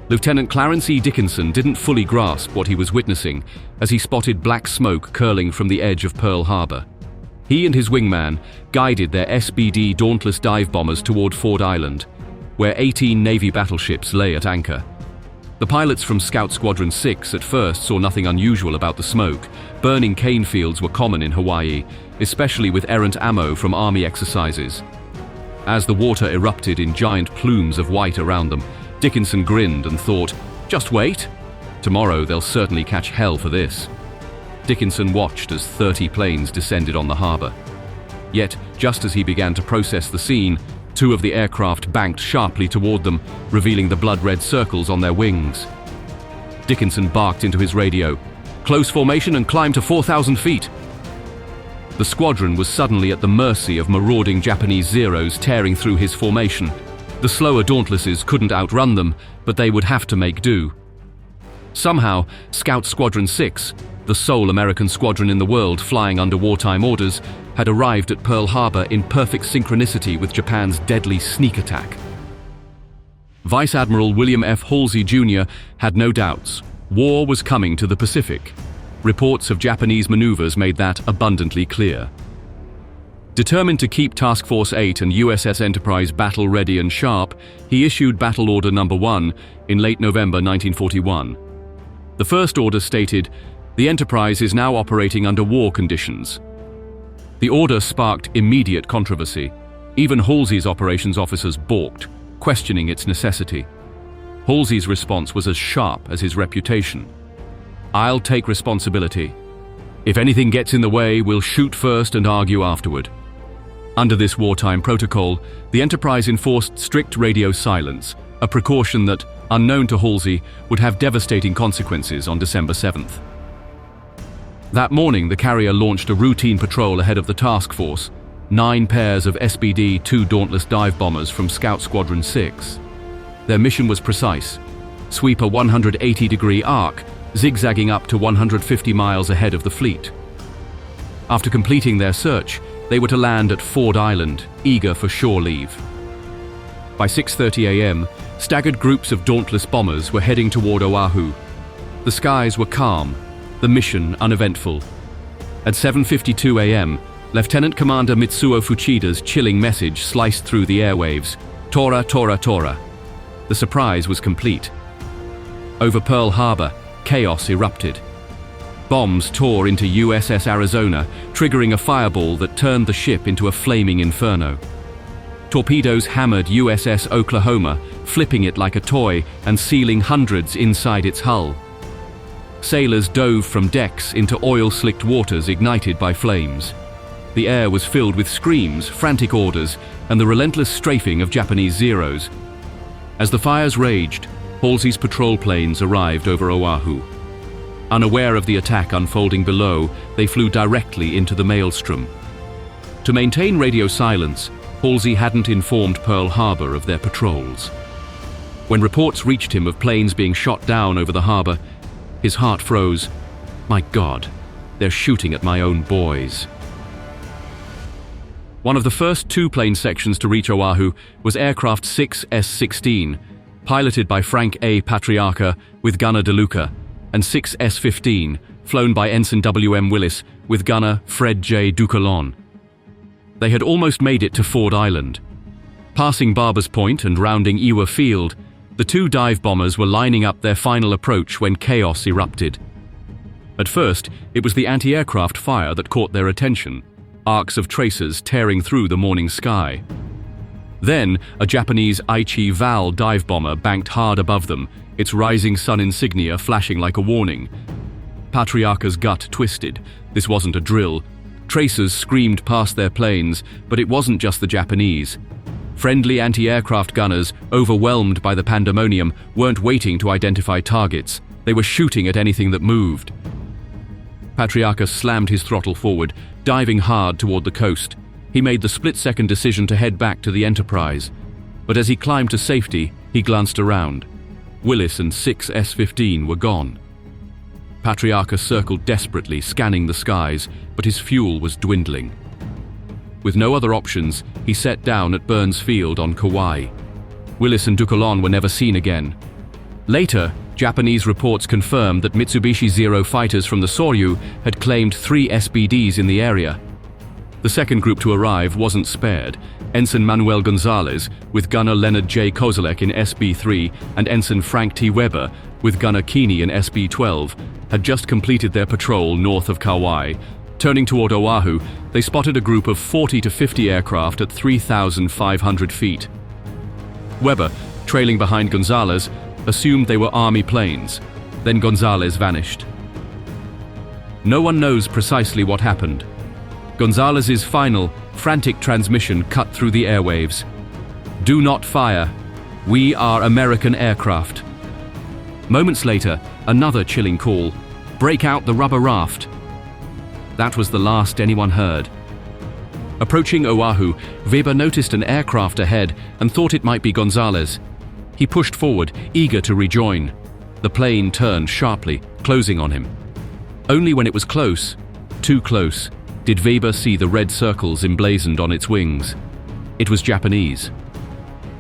Lieutenant Clarence E. Dickinson didn't fully grasp what he was witnessing as he spotted black smoke curling from the edge of Pearl Harbor. He and his wingman guided their SBD Dauntless dive bombers toward Ford Island, where 18 Navy battleships lay at anchor. The pilots from Scout Squadron 6 at first saw nothing unusual about the smoke. Burning cane fields were common in Hawaii, especially with errant ammo from Army exercises. As the water erupted in giant plumes of white around them, Dickinson grinned and thought, "Just wait. Tomorrow they'll certainly catch hell for this." Dickinson watched as 30 planes descended on the harbor. Yet, just as he began to process the scene, two of the aircraft banked sharply toward them, revealing the blood-red circles on their wings. Dickinson barked into his radio, "Close formation and climb to 4,000 feet." The squadron was suddenly at the mercy of marauding Japanese Zeros tearing through his formation. The slower Dauntlesses couldn't outrun them, but they would have to make do. Somehow, Scout Squadron 6, the sole American squadron in the world flying under wartime orders, had arrived at Pearl Harbor in perfect synchronicity with Japan's deadly sneak attack. Vice Admiral William F. Halsey Jr. had no doubts. War was coming to the Pacific. Reports of Japanese maneuvers made that abundantly clear. Determined to keep Task Force 8 and USS Enterprise battle-ready and sharp, he issued Battle Order No. 1 in late November 1941. The first order stated, "The Enterprise is now operating under war conditions." The order sparked immediate controversy. Even Halsey's operations officers balked, questioning its necessity. Halsey's response was as sharp as his reputation. "I'll take responsibility. If anything gets in the way, we'll shoot first and argue afterward." Under this wartime protocol, the Enterprise enforced strict radio silence, a precaution that, unknown to Halsey, would have devastating consequences on December 7th. That morning, the carrier launched a routine patrol ahead of the task force, 9 pairs of SBD-2 Dauntless dive bombers from Scout Squadron 6. Their mission was precise: sweep a 180-degree arc, zigzagging up to 150 miles ahead of the fleet. After completing their search, they were to land at Ford Island, eager for shore leave. By 6:30 a.m., staggered groups of Dauntless bombers were heading toward Oahu. The skies were calm, the mission uneventful. At 7:52 a.m., Lieutenant Commander Mitsuo Fuchida's chilling message sliced through the airwaves, "Tora, Tora, Tora." The surprise was complete. Over Pearl Harbor, chaos erupted. Bombs tore into USS Arizona, triggering a fireball that turned the ship into a flaming inferno. Torpedoes hammered USS Oklahoma, flipping it like a toy and sealing hundreds inside its hull. Sailors dove from decks into oil-slicked waters ignited by flames. The air was filled with screams, frantic orders, and the relentless strafing of Japanese Zeros. As the fires raged, Halsey's patrol planes arrived over Oahu. Unaware of the attack unfolding below, they flew directly into the maelstrom. To maintain radio silence, Halsey hadn't informed Pearl Harbor of their patrols. When reports reached him of planes being shot down over the harbor, his heart froze. "My God, they're shooting at my own boys." One of the first 2 plane sections to reach Oahu was Aircraft 6S-16, piloted by Frank A. Patriarca with gunner DeLuca, and 6S-15, flown by Ensign W.M. Willis with gunner Fred J. Ducolon. They had almost made it to Ford Island. Passing Barber's Point and rounding Ewa Field, the 2 dive bombers were lining up their final approach when chaos erupted. At first, it was the anti-aircraft fire that caught their attention, arcs of tracers tearing through the morning sky. Then, a Japanese Aichi Val dive bomber banked hard above them, its rising sun insignia flashing like a warning. Patriarca's gut twisted. This wasn't a drill. Tracers screamed past their planes, but it wasn't just the Japanese. Friendly anti-aircraft gunners, overwhelmed by the pandemonium, weren't waiting to identify targets. They were shooting at anything that moved. Patriarca slammed his throttle forward, diving hard toward the coast. He made the split-second decision to head back to the Enterprise. But as he climbed to safety, he glanced around. Willis and 6S-15 were gone. Patriarca circled desperately, scanning the skies, but his fuel was dwindling. With no other options, he set down at Burns Field on Kauai. Willis and Ducolon were never seen again. Later, Japanese reports confirmed that Mitsubishi Zero fighters from the Soryu had claimed 3 SBDs in the area. The second group to arrive wasn't spared. Ensign Manuel Gonzalez, with gunner Leonard J. Kozolek in SB-3, and Ensign Frank T. Weber, with gunner Keeney in SB-12, had just completed their patrol north of Kauai. Turning toward Oahu, they spotted a group of 40 to 50 aircraft at 3,500 feet. Weber, trailing behind Gonzalez, assumed they were Army planes. Then Gonzalez vanished. No one knows precisely what happened. Gonzalez's final, frantic transmission cut through the airwaves. "Do not fire. We are American aircraft." Moments later, another chilling call. "Break out the rubber raft." That was the last anyone heard. Approaching Oahu, Weber noticed an aircraft ahead and thought it might be Gonzalez. He pushed forward, eager to rejoin. The plane turned sharply, closing on him. Only when it was close, too close, did Weber see the red circles emblazoned on its wings. It was Japanese.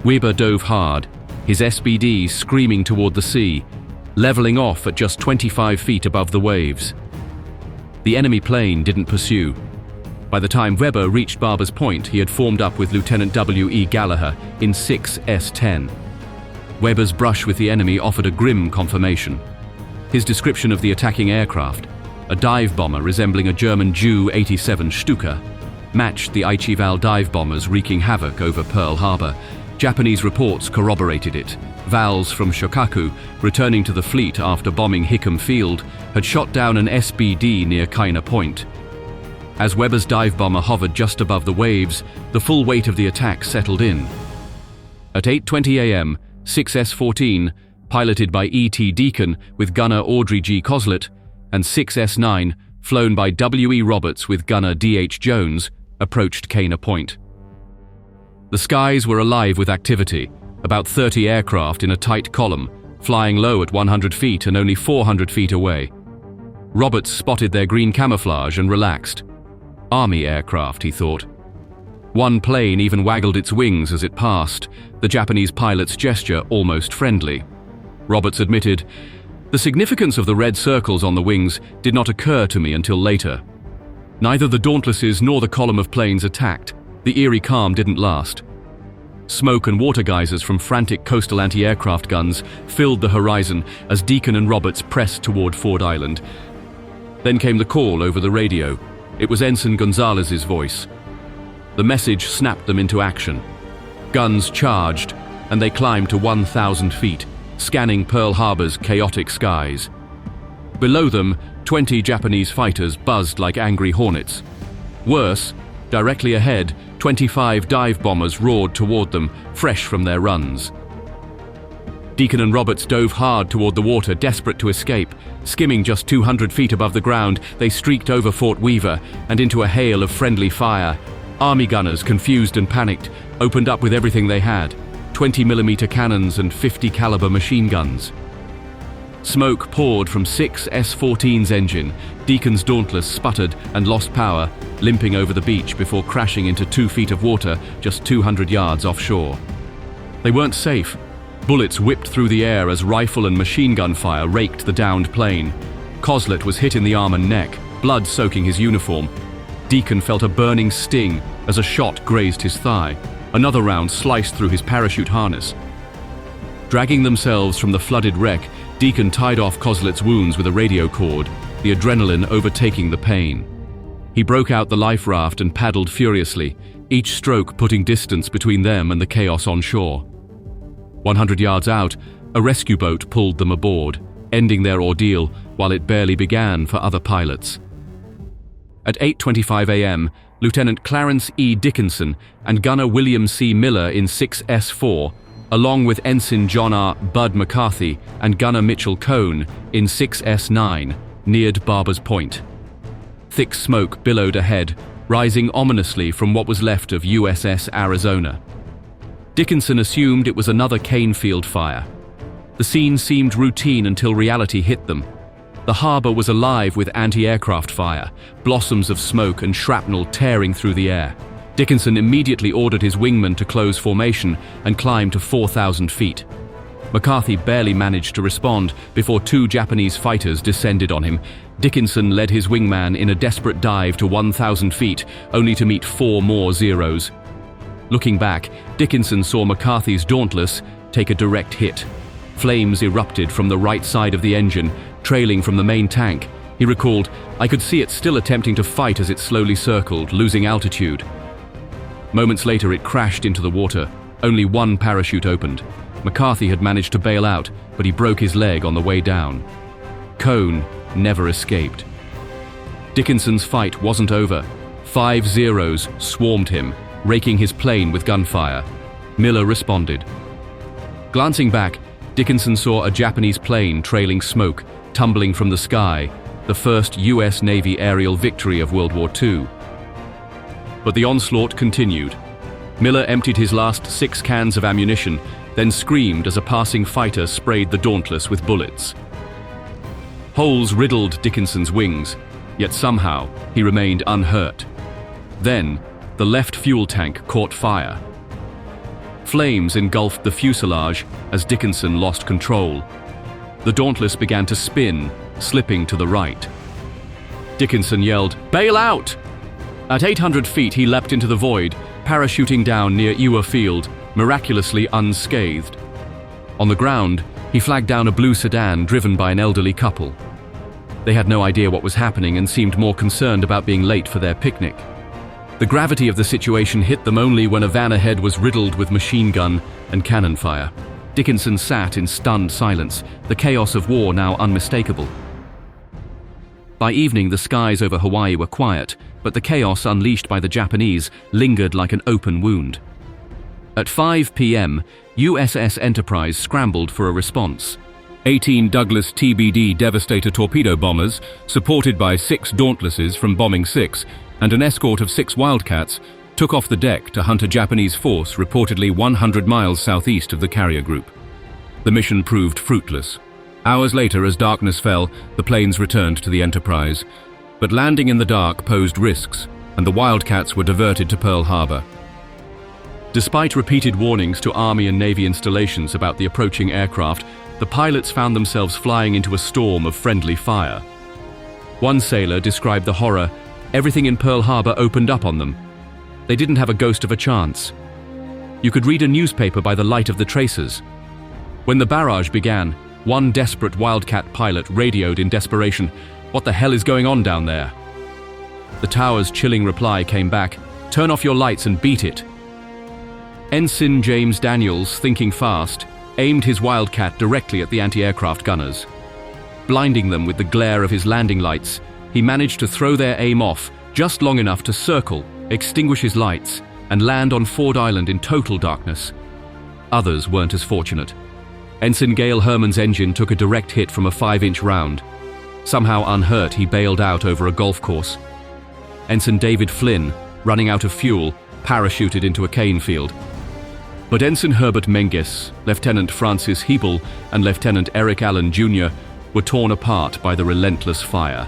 Weber dove hard, his SBD screaming toward the sea, leveling off at just 25 feet above the waves. The enemy plane didn't pursue. By the time Weber reached Barber's Point, he had formed up with Lieutenant W.E. Gallagher in 6S-10. Weber's brush with the enemy offered a grim confirmation. His description of the attacking aircraft, a dive bomber resembling a German Ju-87 Stuka, matched the Aichi-Val dive bombers wreaking havoc over Pearl Harbor. Japanese reports corroborated it. Vals from Shokaku, returning to the fleet after bombing Hickam Field, had shot down an SBD near Kaina Point. As Weber's dive bomber hovered just above the waves, the full weight of the attack settled in. At 8:20 a.m., 6S-14, piloted by E.T. Deacon with gunner Audrey G. Coslet, and 6S-9, flown by W.E. Roberts with gunner D.H. Jones, approached Kaina Point. The skies were alive with activity, about 30 aircraft in a tight column, flying low at 100 feet and only 400 feet away. Roberts spotted their green camouflage and relaxed. Army aircraft, he thought. One plane even waggled its wings as it passed, the Japanese pilot's gesture almost friendly. Roberts admitted, "The significance of the red circles on the wings did not occur to me until later. Neither the Dauntlesses nor the column of planes attacked. The eerie calm didn't last." Smoke and water geysers from frantic coastal anti-aircraft guns filled the horizon as Deacon and Roberts pressed toward Ford Island. Then came the call over the radio. It was Ensign Gonzalez's voice. The message snapped them into action. Guns charged, and they climbed to 1,000 feet, scanning Pearl Harbor's chaotic skies. Below them, 20 Japanese fighters buzzed like angry hornets. Worse, directly ahead, 25 dive bombers roared toward them, fresh from their runs. Deacon and Roberts dove hard toward the water, desperate to escape. Skimming just 200 feet above the ground, they streaked over Fort Weaver and into a hail of friendly fire. Army gunners, confused and panicked, opened up with everything they had, 20mm cannons and 50 caliber machine guns. Smoke poured from 6S-14's engine. Deacon's Dauntless sputtered and lost power, limping over the beach before crashing into 2 feet of water just 200 yards offshore. They weren't safe. Bullets whipped through the air as rifle and machine gun fire raked the downed plane. Coslet was hit in the arm and neck, blood soaking his uniform. Deacon felt a burning sting as a shot grazed his thigh. Another round sliced through his parachute harness. Dragging themselves from the flooded wreck, Deacon tied off Coslet's wounds with a radio cord, the adrenaline overtaking the pain. He broke out the life raft and paddled furiously, each stroke putting distance between them and the chaos on shore. 100 yards out, a rescue boat pulled them aboard, ending their ordeal while it barely began for other pilots. At 8:25 a.m., Lieutenant Clarence E. Dickinson and gunner William C. Miller in 6S-4, along with Ensign John R. Bud McCarthy and gunner Mitchell Cone in 6S-9, neared Barber's Point. Thick smoke billowed ahead, rising ominously from what was left of USS Arizona. Dickinson assumed it was another cane field fire. The scene seemed routine until reality hit them. The harbor was alive with anti-aircraft fire, blossoms of smoke and shrapnel tearing through the air. Dickinson immediately ordered his wingman to close formation and climb to 4,000 feet. McCarthy barely managed to respond before two Japanese fighters descended on him. Dickinson led his wingman in a desperate dive to 1,000 feet, only to meet 4 more Zeros. Looking back, Dickinson saw McCarthy's Dauntless take a direct hit. Flames erupted from the right side of the engine, trailing from the main tank. He recalled, "I could see it still attempting to fight as it slowly circled, losing altitude." Moments later, it crashed into the water. Only one parachute opened. McCarthy had managed to bail out, but he broke his leg on the way down. Cone never escaped. Dickinson's fight wasn't over. 5 Zeros swarmed him, raking his plane with gunfire. Miller responded. Glancing back, Dickinson saw a Japanese plane trailing smoke, tumbling from the sky, the first US Navy aerial victory of World War II. But the onslaught continued. Miller emptied his last 6 cans of ammunition, then screamed as a passing fighter sprayed the Dauntless with bullets. Holes riddled Dickinson's wings, yet somehow he remained unhurt. Then, the left fuel tank caught fire. Flames engulfed the fuselage as Dickinson lost control. The Dauntless began to spin, slipping to the right. Dickinson yelled, "Bail out!" At 800 feet, he leapt into the void, parachuting down near Ewa Field, miraculously unscathed. On the ground, he flagged down a blue sedan driven by an elderly couple. They had no idea what was happening and seemed more concerned about being late for their picnic. The gravity of the situation hit them only when a van ahead was riddled with machine gun and cannon fire. Dickinson sat in stunned silence, the chaos of war now unmistakable. By evening, the skies over Hawaii were quiet, but the chaos unleashed by the Japanese lingered like an open wound. At 5 p.m., USS Enterprise scrambled for a response. 18 Douglas TBD Devastator torpedo bombers, supported by 6 Dauntlesses from Bombing 6 and an escort of 6 Wildcats, took off the deck to hunt a Japanese force reportedly 100 miles southeast of the carrier group. The mission proved fruitless. Hours later, as darkness fell, the planes returned to the Enterprise. But landing in the dark posed risks, and the Wildcats were diverted to Pearl Harbor. Despite repeated warnings to Army and Navy installations about the approaching aircraft, the pilots found themselves flying into a storm of friendly fire. One sailor described the horror. Everything in Pearl Harbor opened up on them. They didn't have a ghost of a chance. You could read a newspaper by the light of the tracers. When the barrage began, one desperate Wildcat pilot radioed in desperation, "What the hell is going on down there?" The tower's chilling reply came back, "Turn off your lights and beat it." Ensign James Daniels, thinking fast, aimed his Wildcat directly at the anti-aircraft gunners. Blinding them with the glare of his landing lights, he managed to throw their aim off just long enough to circle, extinguish his lights, and land on Ford Island in total darkness. Others weren't as fortunate. Ensign Gale Herman's engine took a direct hit from a 5-inch round. Somehow unhurt, he bailed out over a golf course. Ensign David Flynn, running out of fuel, parachuted into a cane field. But Ensign Herbert Menges, Lieutenant Francis Hebel, and Lieutenant Eric Allen Jr. were torn apart by the relentless fire.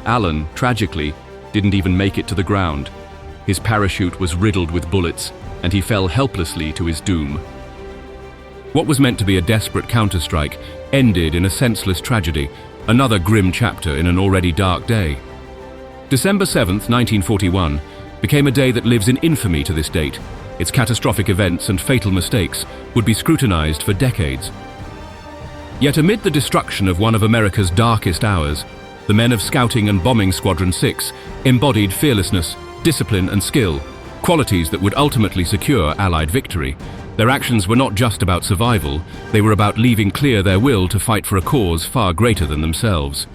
Allen, tragically, didn't even make it to the ground. His parachute was riddled with bullets, and he fell helplessly to his doom. What was meant to be a desperate counterstrike ended in a senseless tragedy, another grim chapter in an already dark day. December 7th, 1941, became a day that lives in infamy to this date. Its catastrophic events and fatal mistakes would be scrutinized for decades. Yet amid the destruction of one of America's darkest hours, the men of Scouting and Bombing Squadron 6 embodied fearlessness, discipline and skill, qualities that would ultimately secure Allied victory. Their actions were not just about survival, they were about leaving clear their will to fight for a cause far greater than themselves.